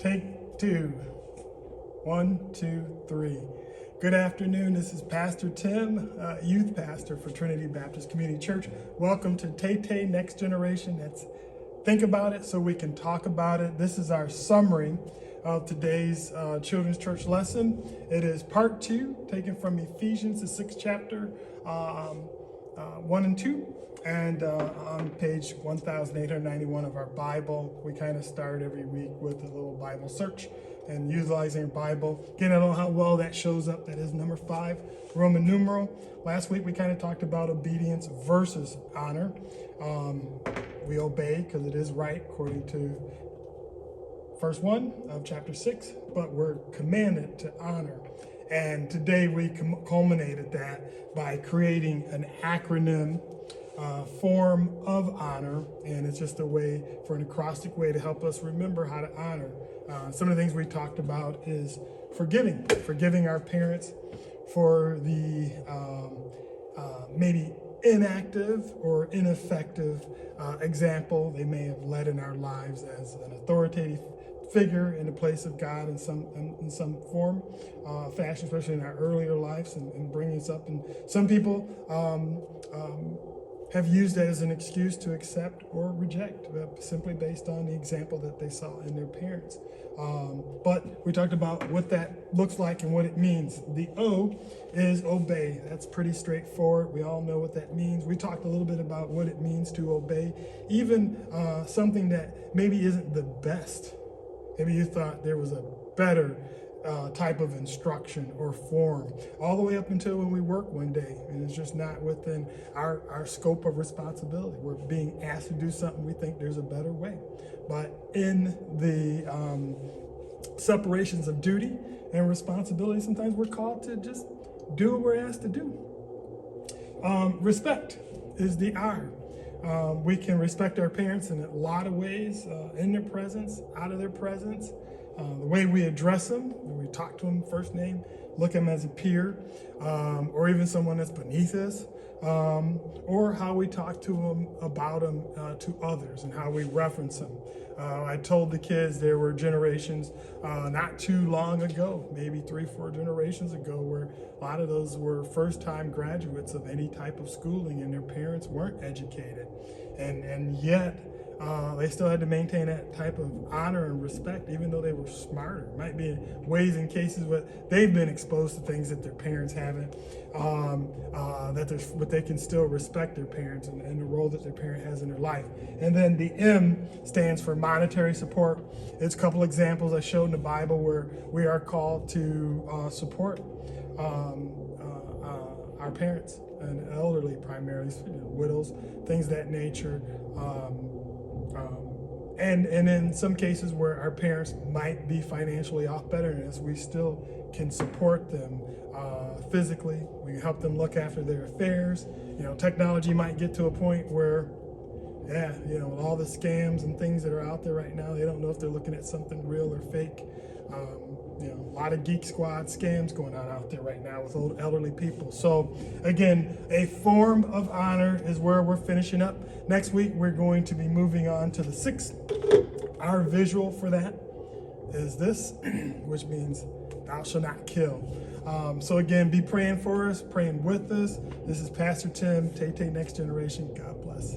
Take two. 1, 2, 3. Good afternoon. This is Pastor Tim, youth pastor for Trinity Baptist Community Church. Welcome to Tay Next Generation. Let's think about it so we can talk about it. This is our summary of today's children's church lesson. It is part 2, taken from Ephesians, the 6th chapter, 1 and 2. And on page 1891 of our Bible, we kind of start every week with a little Bible search and utilizing our Bible. Again, I don't know how well that shows up. That is number 5, Roman numeral. Last week, we kind of talked about obedience versus honor. We obey because it is right according to verse 1 of chapter 6, but we're commanded to honor. And today we culminated that by creating an acronym form of honor, and it's just a way for an acrostic way to help us remember how to honor. Some of the things we talked about is forgiving our parents for the maybe inactive or ineffective example they may have led in our lives as an authoritative figure in the place of God in some form, fashion, especially in our earlier lives and bringing us up. And some people have used that as an excuse to accept or reject, simply based on the example that they saw in their parents. But we talked about what that looks like and what it means. The O is obey. That's pretty straightforward. We all know what that means. We talked a little bit about what it means to obey, even something that maybe isn't the best. Maybe you thought there was a better type of instruction or form, all the way up until when we work one day and it's just not within our scope of responsibility. We're being asked to do something, we think there's a better way. But in the separations of duty and responsibility, sometimes we're called to just do what we're asked to do. Respect is the R. We can respect our parents in a lot of ways, in their presence, out of their presence. The way we address them, we talk to them first name, look at them as a peer, or even someone that's beneath us, or how we talk to them about them to others and how we reference them. I told the kids there were generations not too long ago, maybe 3-4 generations ago, where a lot of those were first-time graduates of any type of schooling and their parents weren't educated. And yet, they still had to maintain that type of honor and respect, even though they were smarter. Might be in ways and cases where they've been exposed to things that their parents haven't, but they can still respect their parents and the role that their parent has in their life. And then the M stands for monetary support. It's a couple examples I showed in the Bible where we are called to support our parents and elderly, primarily, widows, things of that nature. And in some cases where our parents might be financially off better than us, we still can support them physically. We can help them look after their affairs. Technology might get to a point where, all the scams and things that are out there right now, they don't know if they're looking at something real or fake. A lot of Geek Squad scams going on out there right now with old elderly people. So again, a form of honor is where we're finishing up. Next week, we're going to be moving on to the 6th. Our visual for that is this, which means thou shalt not kill. So again, be praying for us, praying with us. This is Pastor Tim, Tay Next Generation. God bless.